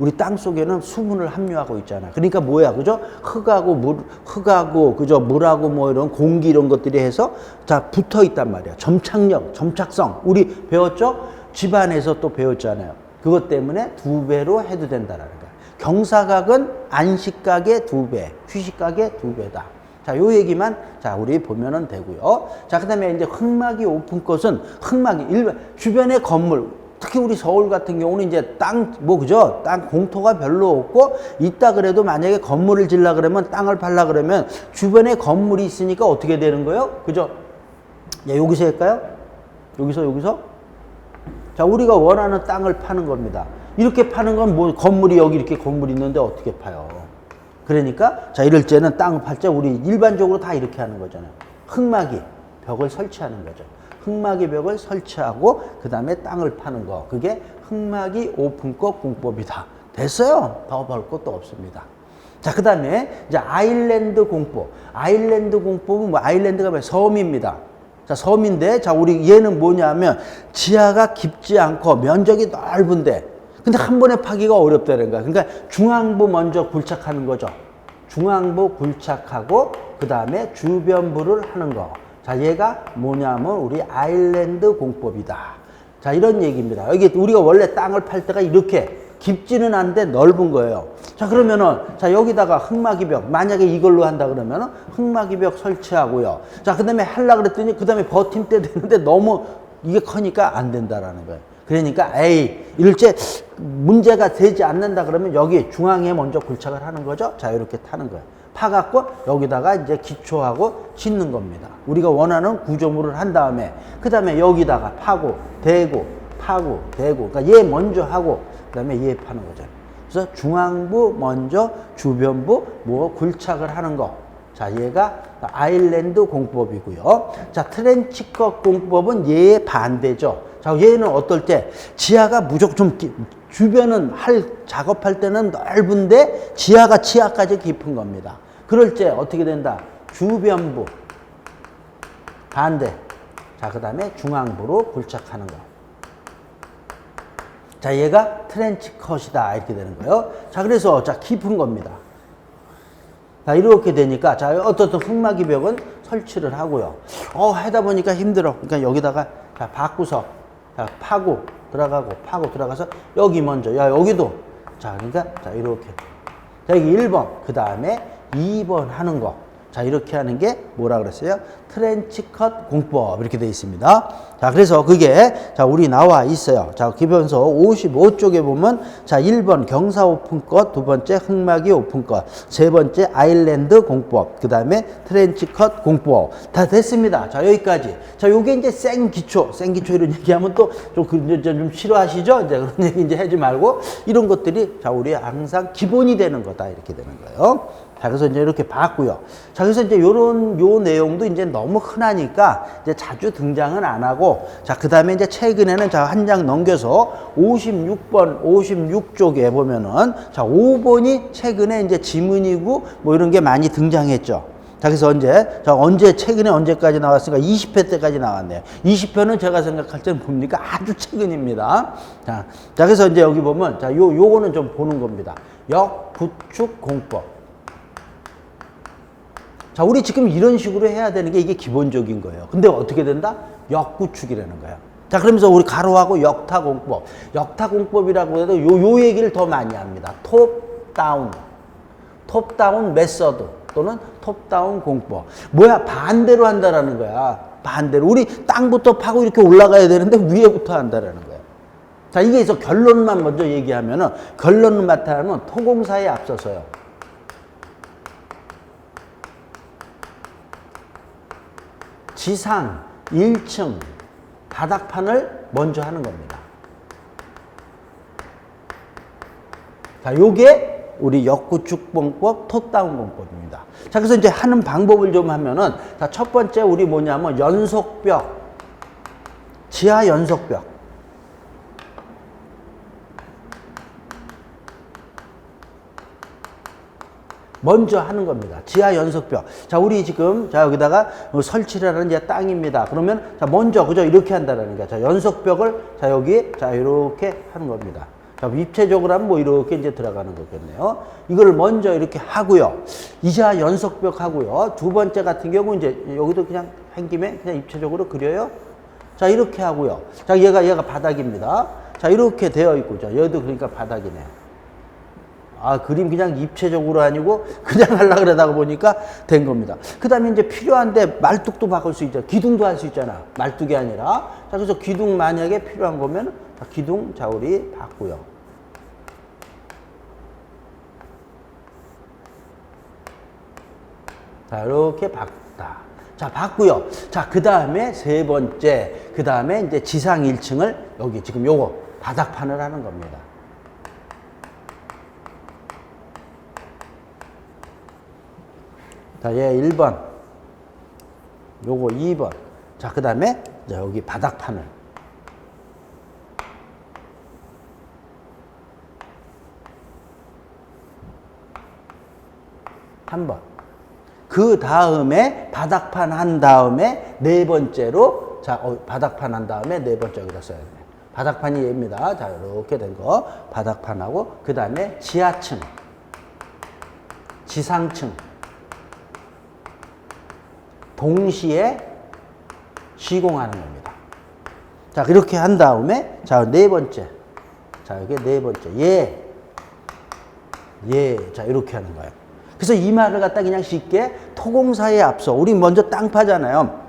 우리 땅 속에는 수분을 함유하고 있잖아. 그러니까 뭐야, 그죠? 흙하고, 그죠? 물하고 뭐 이런 공기 이런 것들이 해서 자, 붙어 있단 말이야. 점착력, 점착성. 우리 배웠죠? 집안에서 또 배웠잖아요. 그것 때문에 2배로 해도 된다라는 거야. 경사각은 안식각의 2배, 휴식각의 2배다. 자, 요 얘기만, 자, 우리 보면은 되고요. 자, 그 다음에 이제 흙막이 오픈컷은 주변의 건물, 특히 우리 서울 같은 경우는 이제 그죠? 땅 공토가 별로 없고, 있다 그래도 만약에 건물을 질라 그러면, 땅을 팔라 그러면, 주변에 건물이 있으니까 어떻게 되는 거예요? 그죠? 야, 여기서 할까요? 여기서? 자, 우리가 원하는 땅을 파는 겁니다. 이렇게 파는 건 건물이 여기 이렇게 건물이 있는데 어떻게 파요? 그러니까 자, 이럴 때는 땅을 팔 때 우리 일반적으로 다 이렇게 하는 거잖아요. 흙막이 벽을 설치하는 거죠. 흙막이 벽을 설치하고 그 다음에 땅을 파는 거. 그게 흙막이 오픈컷 공법이다. 됐어요. 더 볼 것도 없습니다. 자, 그 다음에 이제 아일랜드 공법. 아일랜드 공법은 아일랜드가 섬입니다. 자, 섬인데, 자, 우리 얘는 뭐냐면, 지하가 깊지 않고 면적이 넓은데, 근데 한 번에 파기가 어렵다는 거야. 그러니까 중앙부 먼저 굴착하는 거죠. 중앙부 굴착하고, 그 다음에 주변부를 하는 거. 자, 얘가 뭐냐면, 우리 아일랜드 공법이다. 자, 이런 얘기입니다. 여기 우리가 원래 땅을 팔 때가 이렇게 깊지는 않은데 넓은 거예요. 자, 그러면은, 자, 여기다가 흙막이벽, 만약에 이걸로 한다 그러면은 흙막이벽 설치하고요. 자, 그 다음에 하려고 그랬더니, 그 다음에 버팀대 되는데 너무 이게 커니까 안 된다라는 거예요. 그러니까, 에이, 일제 문제가 되지 않는다 그러면 여기 중앙에 먼저 굴착을 하는 거죠. 자, 이렇게 타는 거예요. 파갖고 여기다가 이제 기초하고 짓는 겁니다. 우리가 원하는 구조물을 한 다음에, 그 다음에 여기다가 파고, 대고, 파고, 대고. 그러니까 얘 먼저 하고, 그 다음에 얘 파는 거죠. 그래서 중앙부 먼저 주변부 뭐 굴착을 하는 거. 자, 얘가 아일랜드 공법이고요. 자, 트렌치컷 공법은 얘의 반대죠. 자, 얘는 어떨 때 지하가 무조건 좀 주변은 작업할 때는 넓은데 지하까지 깊은 겁니다. 그럴 때 어떻게 된다? 주변부 반대. 자, 그 다음에 중앙부로 굴착하는 거. 자, 얘가 트렌치 컷이다. 이렇게 되는 거예요. 자, 그래서, 자, 깊은 겁니다. 자, 이렇게 되니까, 자, 어떤 흙막이 벽은 설치를 하고요. 하다 보니까 힘들어. 그러니까 여기다가, 자, 바꾸서, 자, 파고, 들어가서, 여기 먼저, 야, 여기도. 자, 그러니까, 자, 이렇게. 자, 여기 1번, 그 다음에 2번 하는 거. 자, 이렇게 하는 게 뭐라 그랬어요? 트렌치컷 공법. 이렇게 되어 있습니다. 자, 그래서 그게, 자, 우리 나와 있어요. 자, 기본서 55쪽에 보면, 자, 1번 경사 오픈컷, 두 번째 흙막이 오픈컷, 세 번째 아일랜드 공법, 그 다음에 트렌치컷 공법. 다 됐습니다. 자, 여기까지. 자, 요게 이제 생기초 이런 얘기하면 또 좀 싫어하시죠? 이제 그런 얘기 이제 하지 말고, 이런 것들이, 자, 우리 항상 기본이 되는 거다. 이렇게 되는 거예요. 자, 그래서 이제 이렇게 봤고요. 자, 그래서 이제 요 내용도 이제 너무 흔하니까 이제 자주 등장은 안 하고, 자, 그 다음에 이제 최근에는 자, 한 장 넘겨서 56쪽에 보면은, 자, 5번이 최근에 이제 지문이고 뭐 이런 게 많이 등장했죠. 자, 그래서 언제 최근에 언제까지 나왔으니까 20회 때까지 나왔네요. 20회는 제가 생각할 때는 뭡니까? 아주 최근입니다. 자, 그래서 이제 여기 보면, 자, 요거는 좀 보는 겁니다. 역구축 공법. 자, 우리 지금 이런 식으로 해야 되는 게 이게 기본적인 거예요. 근데 어떻게 된다? 역구축이라는 거예요. 자, 그러면서 우리 가로하고 역타공법. 역타공법이라고 해도 요 얘기를 더 많이 합니다. 톱다운 메서드 또는 톱다운 공법. 뭐야? 반대로 한다라는 거야. 반대로. 우리 땅부터 파고 이렇게 올라가야 되는데 위에부터 한다라는 거예요. 자, 이게 있어. 결론만 먼저 얘기하면은, 결론을 맡아하면 토공사에 앞서서요. 지상 1층 바닥판을 먼저 하는 겁니다. 자, 요게 우리 역구축공법, 톱다운 공법입니다. 자, 그래서 이제 하는 방법을 좀 하면은, 자, 첫 번째 우리 뭐냐면 연속벽, 지하 연속벽. 먼저 하는 겁니다. 지하 연속벽. 자, 우리 지금, 자, 여기다가 설치를 하는 이제 땅입니다. 그러면, 자, 먼저, 그죠? 이렇게 한다는 거야. 자, 연속벽을, 자, 여기, 자, 이렇게 하는 겁니다. 자, 입체적으로 하면 뭐 이렇게 이제 들어가는 거겠네요. 이거를 먼저 이렇게 하고요. 이자 연속벽 하고요. 두 번째 같은 경우 이제 여기도 그냥 한 김에 그냥 입체적으로 그려요. 자, 이렇게 하고요. 자, 얘가 바닥입니다. 자, 이렇게 되어 있고, 자, 얘도 그러니까 바닥이네요. 아, 그림 그냥 입체적으로 아니고 그냥 하려고 그러다가 보니까 된 겁니다. 그 다음에 이제 필요한데 말뚝도 바꿀 수 있죠. 기둥도 할 수 있잖아. 말뚝이 아니라. 자, 그래서 기둥 만약에 필요한 거면, 자, 기둥, 자, 우리 받고요. 자, 이렇게 받다. 자, 받고요. 자, 그 다음에 세 번째. 그 다음에 이제 지상 1층을 여기 지금 요거 바닥판을 하는 겁니다. 자, 얘 1번, 요거 2번. 자, 그 다음에 여기 바닥판을. 3번. 그 다음에 바닥판 한 다음에 네 번째로 자, 바닥판 한 다음에 네 번째 여기다 써야 돼요. 바닥판이 얘입니다. 자, 이렇게 된 거. 바닥판하고 그 다음에 지하층, 지상층. 동시에 시공하는 겁니다. 자, 이렇게 한 다음에 자, 네 번째. 자, 여기 네 번째. 자, 이렇게 하는 거예요. 그래서 이 말을 갖다 그냥 쉽게 토공사에 앞서 우리 먼저 땅 파잖아요.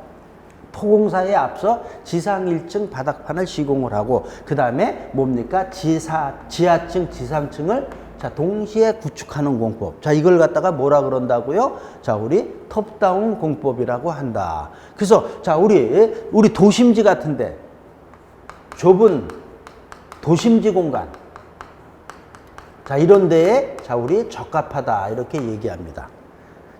토공사에 앞서 지상 1층 바닥판을 시공을 하고 그 다음에 뭡니까? 지하층, 지상층을 자, 동시에 구축하는 공법. 자, 이걸 갖다가 뭐라 그런다고요? 자, 우리 톱다운 공법이라고 한다. 그래서 자, 우리 도심지 같은데 좁은 도심지 공간. 자, 이런 데에 자, 우리 적합하다. 이렇게 얘기합니다.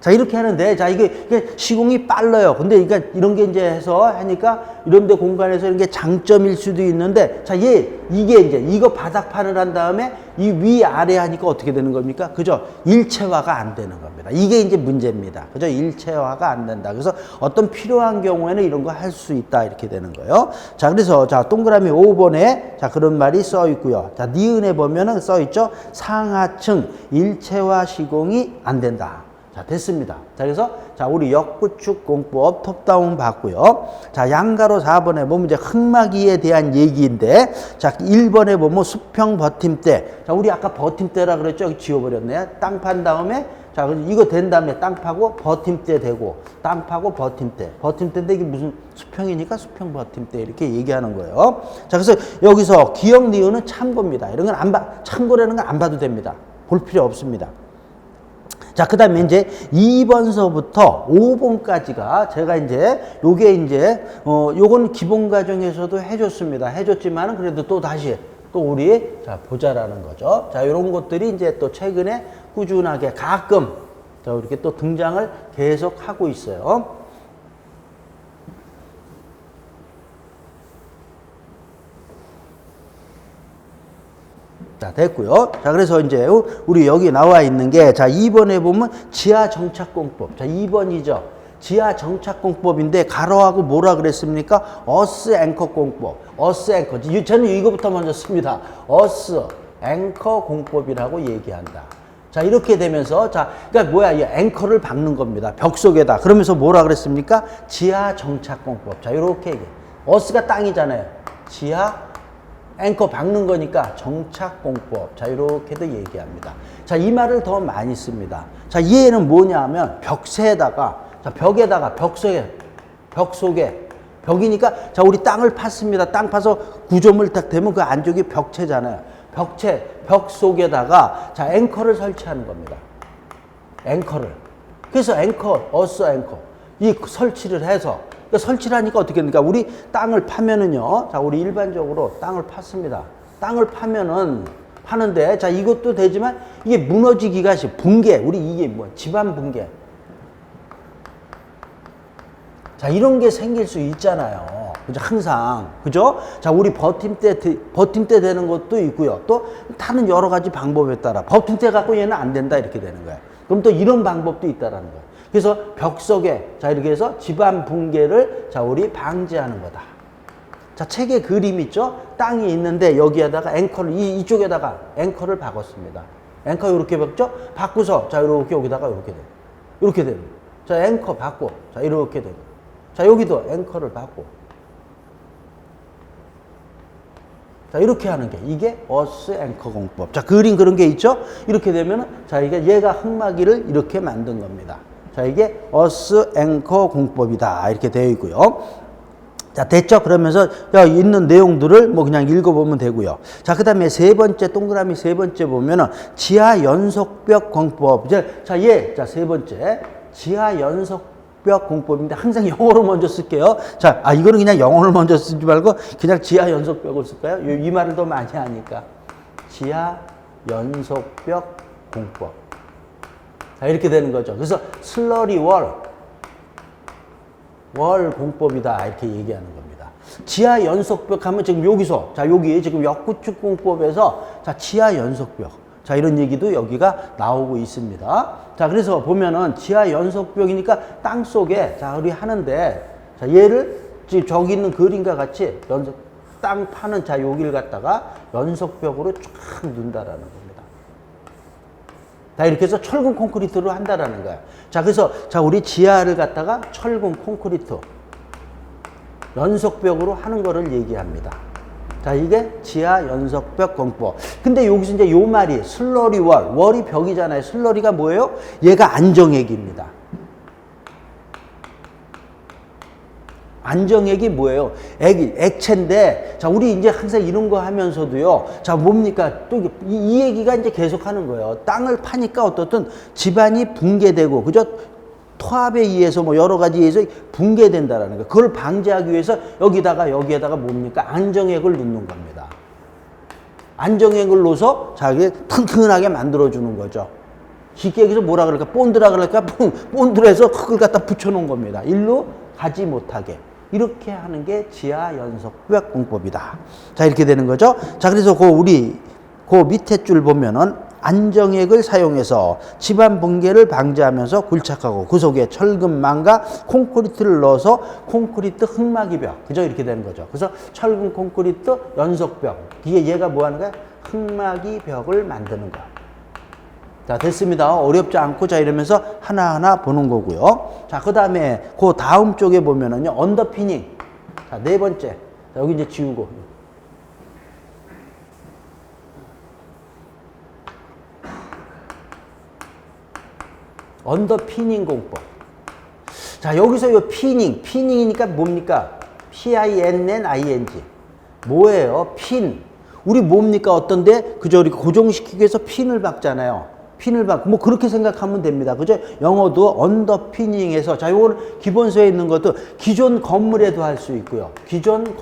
자, 이렇게 하는데, 자, 이게 시공이 빨라요. 근데 그러니까 이런 게 이제 해서 하니까 이런 데 공간에서 이런 게 장점일 수도 있는데, 자, 이게 이제 이거 바닥판을 한 다음에 이 위아래 하니까 어떻게 되는 겁니까? 그죠? 일체화가 안 되는 겁니다. 이게 이제 문제입니다. 그죠? 일체화가 안 된다. 그래서 어떤 필요한 경우에는 이런 거 할 수 있다. 이렇게 되는 거예요. 자, 그래서 자, 동그라미 5번에 자, 그런 말이 써 있고요. 자, 니은에 보면은 써 있죠? 상하층 일체화 시공이 안 된다. 자, 됐습니다. 자, 그래서 자, 우리 역구축 공법 톱다운 봤고요. 자, 양가로 4번에 보면 이제 흙막이에 대한 얘기인데, 자, 1번에 보면 수평 버팀대. 자, 우리 아까 버팀대라 그랬죠? 여기 지워버렸네. 땅 판 다음에 자, 이거 된 다음에 땅 파고 버팀대 대고 땅 파고 버팀대. 버팀대인데 이게 무슨 수평이니까 수평 버팀대 이렇게 얘기하는 거예요. 자, 그래서 여기서 기역 니은은 참고입니다. 이런 건 참고라는 건 안 봐도 됩니다. 볼 필요 없습니다. 자, 그 다음에 이제 2번서부터 5번까지가 제가 이제 요게 이제 요건 기본 과정에서도 해줬습니다. 해줬지만은 그래도 또 다시 또 우리 자, 보자라는 거죠. 자, 요런 것들이 이제 또 최근에 꾸준하게 가끔 자, 이렇게 또 등장을 계속 하고 있어요. 자, 됐고요. 자, 그래서 이제 우리 여기 나와 있는 게 자, 2번에 보면 지하 정착공법. 자, 2번이죠. 지하 정착공법인데 가로하고 뭐라 그랬습니까? 어스 앵커 공법. 어스 앵커. 저는 이거부터 먼저 씁니다. 어스 앵커 공법이라고 얘기한다. 자, 이렇게 되면서 자, 그러니까 뭐야? 이 앵커를 박는 겁니다. 벽 속에다. 그러면서 뭐라 그랬습니까? 지하 정착공법. 자, 이렇게 얘기해. 어스가 땅이잖아요. 지하 앵커 박는 거니까 정착공법. 자, 이렇게도 얘기합니다. 자, 이 말을 더 많이 씁니다. 자, 얘는 뭐냐 하면 벽세에다가, 자, 벽에다가, 벽 속에, 벽이니까, 자, 우리 땅을 팠습니다. 땅 파서 구조물 딱 되면 그 안쪽이 벽체잖아요. 벽 속에다가, 자, 앵커를 설치하는 겁니다. 앵커를. 그래서 앵커, 어스 앵커. 이 설치를 해서, 설치를 하니까 어떻게 됩니까? 우리 땅을 파면은요, 자, 우리 일반적으로 땅을 팠습니다. 땅을 파는데, 자, 이것도 되지만, 이게 무너지기가 붕괴. 우리 이게 뭐, 집안 붕괴. 자, 이런 게 생길 수 있잖아요. 그죠? 항상. 그죠? 자, 우리 버팀대 되는 것도 있고요. 또, 다른 여러 가지 방법에 따라. 버팀대 갖고 얘는 안 된다. 이렇게 되는 거예요. 그럼 또 이런 방법도 있다라는 거예요. 그래서 벽 속에, 자, 이렇게 해서 집안 붕괴를, 자, 우리 방지하는 거다. 자, 책에 그림 있죠? 땅이 있는데 여기에다가 앵커를, 이쪽에다가 앵커를 박았습니다. 앵커 이렇게 박죠? 박고서, 자, 이렇게 여기다가 이렇게 돼요. 이렇게 돼요. 자, 앵커 박고, 자, 이렇게 되고. 자, 여기도 앵커를 박고. 자, 이렇게 하는 게, 이게 어스 앵커 공법. 자, 그림 그런 게 있죠? 이렇게 되면은, 자, 이게 얘가 흙막이를 이렇게 만든 겁니다. 자, 이게 어스 앵커 공법이다. 이렇게 되어 있고요. 자, 됐죠? 그러면서 있는 내용들을 뭐 그냥 읽어보면 되고요. 자, 그 다음에 세 번째, 동그라미 세 번째 보면은 지하 연속벽 공법. 자, 세 번째. 지하 연속벽 공법인데 항상 영어로 먼저 쓸게요. 자, 이거는 그냥 영어를 먼저 쓰지 말고 그냥 지하 연속벽을 쓸까요? 이 말을 더 많이 하니까. 지하 연속벽 공법. 자, 이렇게 되는 거죠. 그래서 슬러리 월 공법이다. 이렇게 얘기하는 겁니다. 지하 연속벽 하면 지금 여기서, 자, 여기 지금 역구축 공법에서, 자, 지하 연속벽. 자, 이런 얘기도 여기가 나오고 있습니다. 자, 그래서 보면은 지하 연속벽이니까 땅 속에, 자, 우리 하는데, 자, 얘를 지금 저기 있는 그림과 같이 땅 파는, 자, 여기를 갖다가 연속벽으로 쫙 넣는다라는 겁니다. 자, 이렇게 해서 철근 콘크리트로 한다라는 거야. 자, 그래서, 자, 우리 지하를 갖다가 철근 콘크리트, 연속벽으로 하는 거를 얘기합니다. 자, 이게 지하 연속벽 공법. 근데 여기서 이제 요 말이 슬러리 월, 월이 벽이잖아요. 슬러리가 뭐예요? 얘가 안정액입니다. 안정액이 뭐예요? 액체인데, 자, 우리 이제 항상 이런 거 하면서도요, 자, 뭡니까? 또 이 얘기가 이제 계속 하는 거예요. 땅을 파니까 어떻든 집안이 붕괴되고, 그죠? 토합에 의해서 뭐 여러 가지에 의해서 붕괴된다라는 거. 그걸 방지하기 위해서 여기에다가 뭡니까? 안정액을 넣는 겁니다. 안정액을 넣어서 자기 튼튼하게 만들어주는 거죠. 쉽게 얘기해서 뭐라 그럴까? 본드라 그럴까? 본드라해서 그걸 갖다 붙여놓은 겁니다. 일로 가지 못하게. 이렇게 하는 게 지하 연속벽 공법이다. 자, 이렇게 되는 거죠. 자, 그래서 그 밑에 줄 보면은 안정액을 사용해서 집안 붕괴를 방지하면서 굴착하고 그 속에 철근망과 콘크리트를 넣어서 콘크리트 흙막이 벽. 그죠? 이렇게 되는 거죠. 그래서 철근 콘크리트 연속벽. 이게 얘가 뭐 하는 거야? 흙막이 벽을 만드는 거. 자, 됐습니다. 어렵지 않고, 자, 이러면서 하나하나 보는 거고요. 자, 그 다음에 그 다음 쪽에 보면은요, 언더피닝. 자, 네 번째. 자, 여기 이제 지우고. 언더피닝 공법. 자, 여기서 이 피닝이니까 뭡니까? P-I-N-N-I-N-G. 뭐예요? 핀. 우리 뭡니까? 어떤데? 그저 우리 고정시키기 위해서 핀을 박잖아요. 핀을 박고, 뭐 그렇게 생각하면 됩니다. 그죠? 영어도 언더피닝에서, 자, 요거는 기본서에 있는 것도 기존 건물에도 할 수 있고요. 기존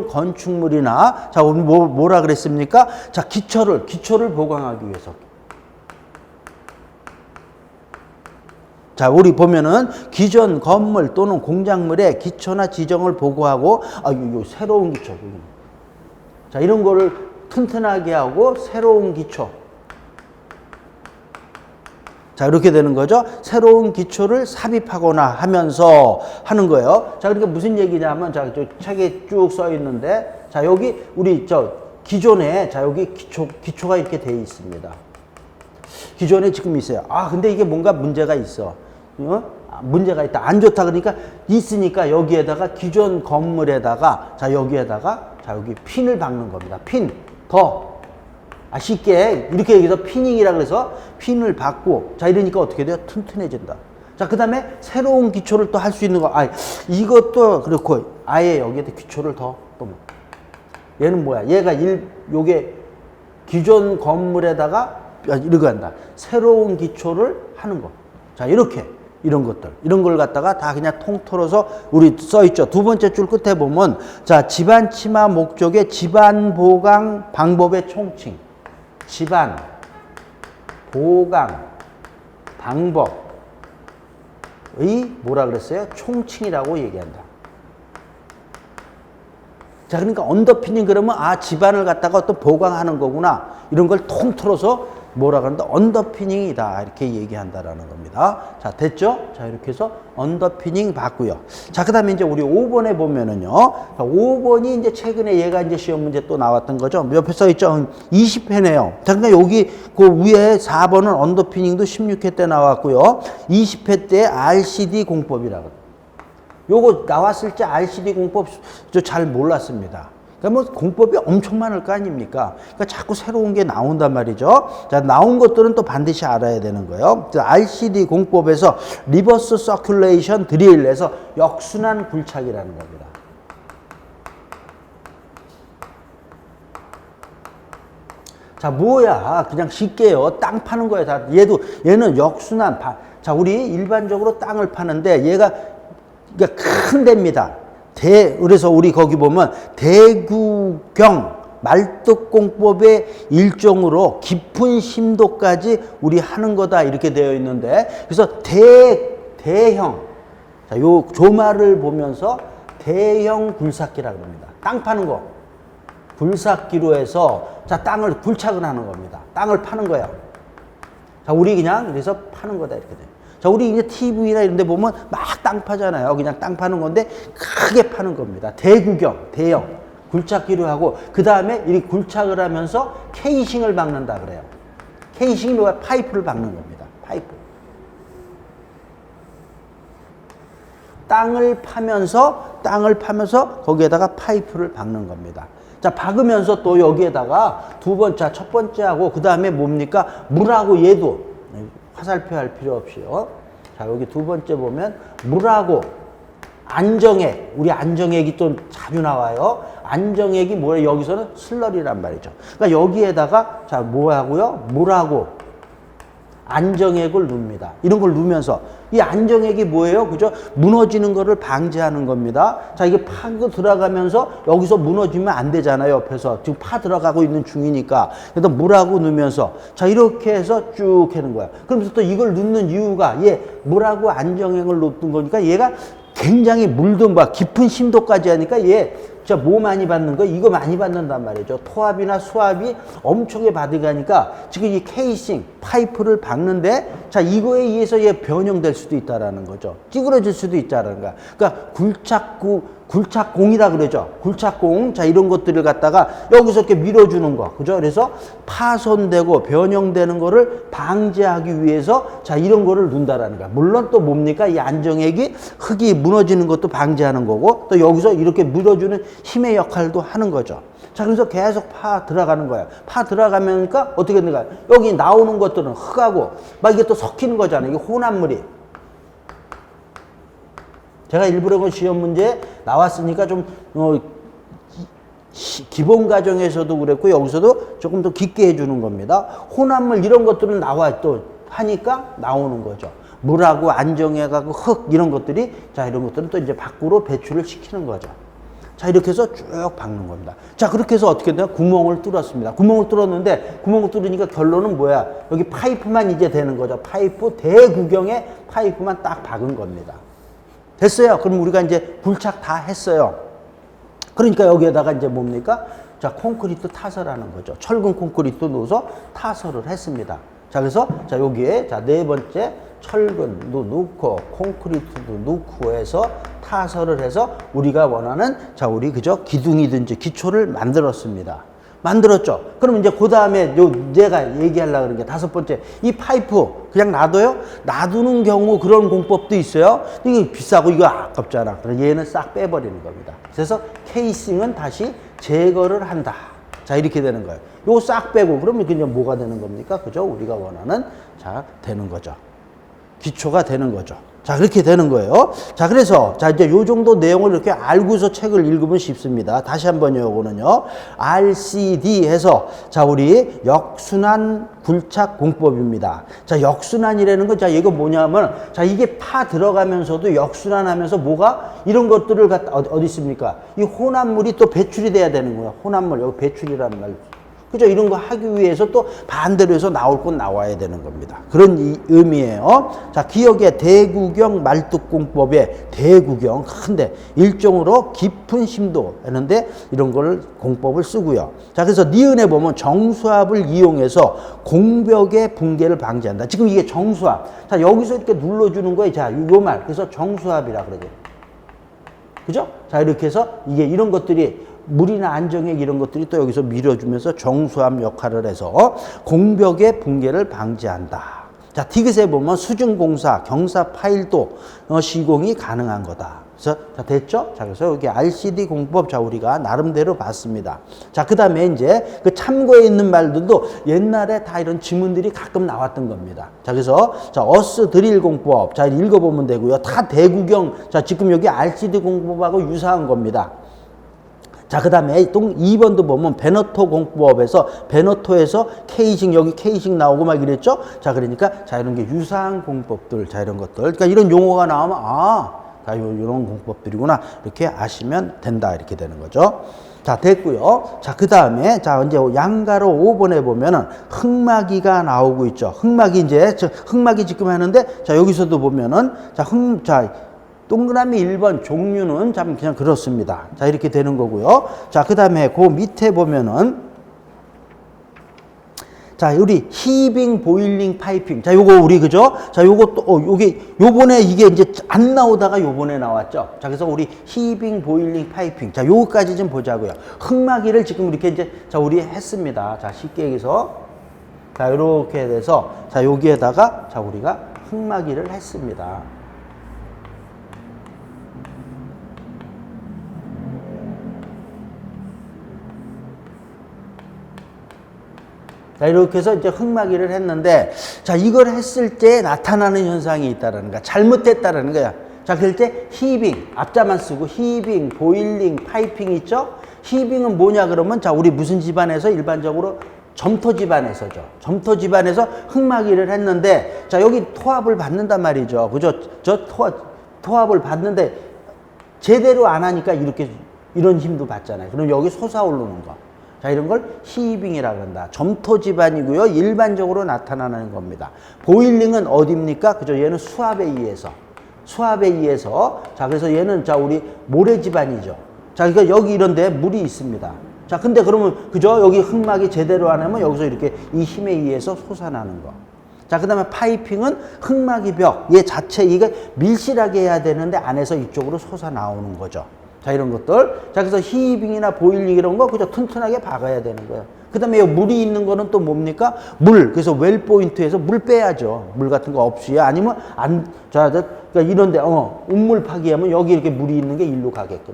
건축물이나, 자, 우리 뭐라 그랬습니까? 자, 기초를 보강하기 위해서. 자, 우리 보면은 기존 건물 또는 공작물의 기초나 지정을 보고하고, 요 새로운 기초. 자, 이런 거를 튼튼하게 하고 새로운 기초. 자, 이렇게 되는 거죠. 새로운 기초를 삽입하거나 하면서 하는 거예요. 자, 그러니까 무슨 얘기냐면, 자, 저 책에 쭉 써 있는데, 자, 여기 우리 기존에, 자, 여기 기초가 이렇게 돼 있습니다. 기존에 지금 있어요. 근데 이게 뭔가 문제가 있어. 문제가 있다. 안 좋다. 그러니까 있으니까 여기에다가 기존 건물에다가, 자, 여기에다가, 자, 여기 핀을 박는 겁니다. 핀. 쉽게 이렇게 얘기해서 피닝이라 그래서 핀을 박고, 자, 이러니까 어떻게 돼요? 튼튼해진다. 자, 그 다음에 새로운 기초를 또 할 수 있는 거. 이것도 그렇고, 아예 여기에다 기초를 또 얘는 뭐야? 요게 기존 건물에다가 이렇게 한다. 새로운 기초를 하는 거. 자, 이런 걸 갖다가 다 그냥 통틀어서 우리 써있죠. 두 번째 줄 끝에 보면, 자, 집안 침하 목적의 집안 보강 방법의 총칭. 집안 보강 방법의 뭐라 그랬어요? 총칭이라고 얘기한다. 자, 그러니까 언더피닝 그러면 집안을 갖다가 어떤 보강하는 거구나. 이런 걸 통틀어서 뭐라 그런다? 언더피닝이다. 이렇게 얘기한다라는 겁니다. 자, 됐죠? 자, 이렇게 해서 언더피닝 봤고요. 자, 그 다음에 이제 우리 5번에 보면은요. 5번이 이제 최근에 얘가 이제 시험 문제 또 나왔던 거죠. 옆에 써있죠? 20회네요. 자, 그러니까 여기 그 위에 4번은 언더피닝도 16회 때 나왔고요. 20회 때 RCD 공법이라고. 요거 나왔을 때 RCD 공법 저 잘 몰랐습니다. 그러니까 뭐 공법이 엄청 많을 거 아닙니까? 그러니까 자꾸 새로운 게 나온단 말이죠. 자, 나온 것들은 또 반드시 알아야 되는 거예요. 자, RCD 공법에서 리버스 서큘레이션 드릴에서 역순환 굴착이라는 겁니다. 자, 뭐야? 그냥 쉽게요. 땅 파는 거야. 다 얘는 역순환. 자, 우리 일반적으로 땅을 파는데 얘가 그러니까 큰 데입니다. 그래서 우리 거기 보면 대구경 말뚝공법의 일종으로 깊은 심도까지 우리 하는 거다 이렇게 되어 있는데, 그래서 대형, 자, 요 조마를 보면서 대형 굴삭기라고 합니다. 땅 파는 거. 굴삭기로 해서 자, 땅을 굴착을 하는 겁니다. 땅을 파는 거예요. 자, 우리 그냥 그래서 파는 거다 이렇게 돼요. 자, 우리 이제 TV나 이런 데 보면 막 땅 파잖아요. 그냥 땅 파는 건데 크게 파는 겁니다. 대구경, 대형 굴착기로 하고 그 다음에 이 굴착을 하면서 케이싱을 박는다 그래요. 케이싱이 뭐야? 파이프를 박는 겁니다. 파이프. 땅을 파면서 거기에다가 파이프를 박는 겁니다. 자, 박으면서 또 여기에다가 두 번째, 첫 번째하고 그 다음에 뭡니까? 물하고 얘도 화살표 할 필요 없이요. 자, 여기 두 번째 보면 물하고 안정액, 우리 안정액이 또 자주 나와요. 안정액이 뭐예요? 여기서는 슬러리란 말이죠. 그러니까 여기에다가 자, 뭐하고요? 물하고 안정액을 넣습니다. 이런 걸 넣으면서 이 안정액이 뭐예요? 그죠? 무너지는 거를 방지하는 겁니다. 자, 이게 파고 들어가면서 여기서 무너지면 안 되잖아요. 옆에서 지금 파 들어가고 있는 중이니까. 그래서 물하고 넣으면서 자, 이렇게 해서 쭉 하는 거야. 그러면서 또 이걸 넣는 이유가 얘 물하고 안정액을 넣는 거니까 얘가 굉장히 물도 막 깊은 심도까지 하니까 얘 자, 뭐 많이 받는 거? 이거 많이 받는단 말이죠. 토압이나 수압이 엄청나게 받으니까 지금 이 케이싱, 파이프를 박는데 자, 이거에 의해서 얘 변형될 수도 있다라는 거죠. 찌그러질 수도 있다라는 거야. 그러니까 굴착공이라 그러죠. 굴착공. 자, 이런 것들을 갖다가 여기서 이렇게 밀어주는 거. 그죠? 그래서 파손되고 변형되는 거를 방지하기 위해서 자, 이런 거를 넣는다라는 거야. 물론 또 뭡니까? 이 안정액이 흙이 무너지는 것도 방지하는 거고 또 여기서 이렇게 밀어주는 힘의 역할도 하는 거죠. 자, 그래서 계속 파 들어가는 거예요. 파 들어가면니까 어떻게 되는가? 여기 나오는 것들은 흙하고 막 이게 또 섞이는 거잖아요. 이게 혼합물이. 제가 일부러 그 시험 문제 나왔으니까 좀 기본 과정에서도 그랬고 여기서도 조금 더 깊게 해주는 겁니다. 혼합물 이런 것들은 나와 또 하니까 나오는 거죠. 물하고 안정액하고 흙 이런 것들이 자, 이런 것들은 또 이제 밖으로 배출을 시키는 거죠. 자, 이렇게 해서 쭉 박는 겁니다. 자, 그렇게 해서 어떻게 돼요? 구멍을 뚫었습니다. 구멍을 뚫었는데 구멍을 뚫으니까 결론은 뭐야? 여기 파이프만 이제 되는 거죠. 파이프 대구경의 파이프만 딱 박은 겁니다. 됐어요. 그럼 우리가 이제 굴착 다 했어요. 그러니까 여기에다가 이제 뭡니까? 자, 콘크리트 타설하는 거죠. 철근 콘크리트 넣어서 타설을 했습니다. 자, 그래서 자, 여기에 자, 네 번째 철근도 넣고 콘크리트도 넣고 해서 타설을 해서 우리가 원하는 자, 우리 그저 기둥이든지 기초를 만들었습니다. 만들었죠. 그럼 이제 그 다음에 내가 얘기하려고 그런 게 다섯 번째, 이 파이프 그냥 놔둬요? 놔두는 경우 그런 공법도 있어요. 이게 비싸고 이거 아깝잖아. 그래서 얘는 싹 빼버리는 겁니다. 그래서 케이싱은 다시 제거를 한다. 자, 이렇게 되는 거예요. 요거 싹 빼고 그러면 그냥 뭐가 되는 겁니까? 그죠? 우리가 원하는 자, 되는 거죠. 기초가 되는 거죠. 자, 그렇게 되는 거예요. 자, 그래서 자, 이제 요 정도 내용을 이렇게 알고서 책을 읽으면 쉽습니다. 다시 한번요. 요거는요. RCD 해서 자, 우리 역순환 굴착 공법입니다. 자, 역순환이라는 거 자, 이거 뭐냐면 자, 이게 파 들어가면서도 역순환하면서 뭐가 이런 것들을 갖다 어디 있습니까? 이 혼합물이 또 배출이 돼야 되는 거야. 혼합물 여기 배출이라는 말. 그죠? 이런 거 하기 위해서 또 반대로 해서 나올 건 나와야 되는 겁니다. 그런 의미예요. 자, 기억의 대구경 말뚝공법의 대구경 큰데 일종으로 깊은 심도 하는데 이런 걸 공법을 쓰고요. 자, 그래서 니은에 보면 정수압을 이용해서 공벽의 붕괴를 방지한다. 지금 이게 정수압. 자, 여기서 이렇게 눌러주는 거예요. 자, 요 말. 그래서 정수압이라 그러죠. 그죠? 자, 이렇게 해서 이게 이런 것들이 물이나 안정액 이런 것들이 또 여기서 밀어주면서 정수압 역할을 해서 공벽의 붕괴를 방지한다. 자, 디귿에 보면 수증공사, 경사 파일도 시공이 가능한 거다. 그래서 자, 됐죠? 자, 그래서 여기 RCD 공법 자, 우리가 나름대로 봤습니다. 자, 그 다음에 이제 그 참고에 있는 말들도 옛날에 다 이런 지문들이 가끔 나왔던 겁니다. 자, 그래서 자, 어스 드릴 공법 자, 읽어보면 되고요. 다 대구경 자, 지금 여기 RCD 공법하고 유사한 겁니다. 자, 그 다음에 또 2번도 보면 베너토 공법에서 베너토에서 케이싱 여기 케이싱 나오고 막 이랬죠. 자, 그러니까 자, 이런 게 유사한 공법들 자, 이런 것들 그러니까 이런 용어가 나오면 자, 이런 공법들이구나 이렇게 아시면 된다 이렇게 되는 거죠. 자, 됐고요. 자, 그 다음에 자, 이제 양가로 5번에 보면은 흙막이가 나오고 있죠. 흙막이 이제 흙막이 지금 하는데 자, 여기서도 보면은 자, 동그라미 1번 종류는 참 그냥 그렇습니다. 자, 이렇게 되는 거고요. 자, 그 다음에 그 밑에 보면은 자, 우리 히빙, 보일링, 파이핑. 자, 요거 우리 그죠? 자, 요거 또 요번에 이게 이제 안 나오다가 요번에 나왔죠. 자, 그래서 우리 히빙, 보일링, 파이핑. 자, 요거까지 좀 보자고요. 흙막이를 지금 이렇게 이제 자, 우리 했습니다. 자, 쉽게 얘기해서 자, 요렇게 돼서 자, 여기에다가 자, 우리가 흙막이를 했습니다. 자, 이렇게 해서 이제 흙막이를 했는데, 자, 이걸 했을 때 나타나는 현상이 있다라는 거야. 잘못됐다라는 거야. 자, 그럴 때 히빙, 앞자만 쓰고 히빙, 보일링, 파이핑 있죠? 히빙은 뭐냐 그러면 자, 우리 무슨 집안에서 일반적으로 점토 집안에서죠. 점토 집안에서 흙막이를 했는데, 자, 여기 토합을 받는단 말이죠. 그죠? 저 토합을 받는데 제대로 안 하니까 이렇게 이런 힘도 받잖아요. 그럼 여기 솟아오르는 거. 자, 이런 걸 히빙이라고 한다. 점토 집안이고요. 일반적으로 나타나는 겁니다. 보일링은 어디입니까? 그죠? 얘는 수압에 의해서. 수압에 의해서. 자, 그래서 얘는 자, 우리 모래 집안이죠. 자, 그러니까 여기 이런데 물이 있습니다. 자, 근데 그러면 그죠? 여기 흙막이 제대로 안 하면 여기서 이렇게 이 힘에 의해서 솟아나는 거. 자, 그 다음에 파이핑은 흙막이 벽. 얘 자체, 이게 밀실하게 해야 되는데 안에서 이쪽으로 솟아나오는 거죠. 자, 이런 것들. 자, 그래서 히빙이나 보일링 이런 거 그저 튼튼하게 박아야 되는 거예요. 그 다음에 물이 있는 거는 또 뭡니까? 물. 그래서 웰 포인트에서 물 빼야죠. 물 같은 거 없이. 아니면 그러니까 이런데, 운물 파기하면 여기 이렇게 물이 있는 게 일로 가게끔.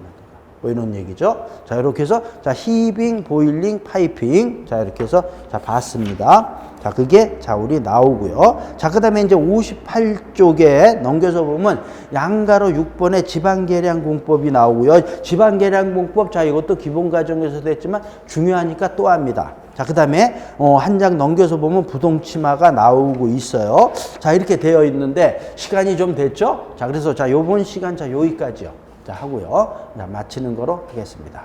뭐 이런 얘기죠. 자, 이렇게 해서, 자, 히빙, 보일링, 파이핑. 자, 이렇게 해서, 자, 봤습니다. 자, 그게, 자, 우리 나오고요. 자, 그 다음에 이제 58쪽에 넘겨서 보면 양가로 6번의 지방계량 공법이 나오고요. 지방계량 공법, 자, 이것도 기본 과정에서도 했지만 중요하니까 또 합니다. 자, 그 다음에, 한 장 넘겨서 보면 부동치마가 나오고 있어요. 자, 이렇게 되어 있는데, 시간이 좀 됐죠? 자, 그래서, 자, 요번 시간, 자, 여기까지요. 자, 하고요. 자, 마치는 거로 하겠습니다.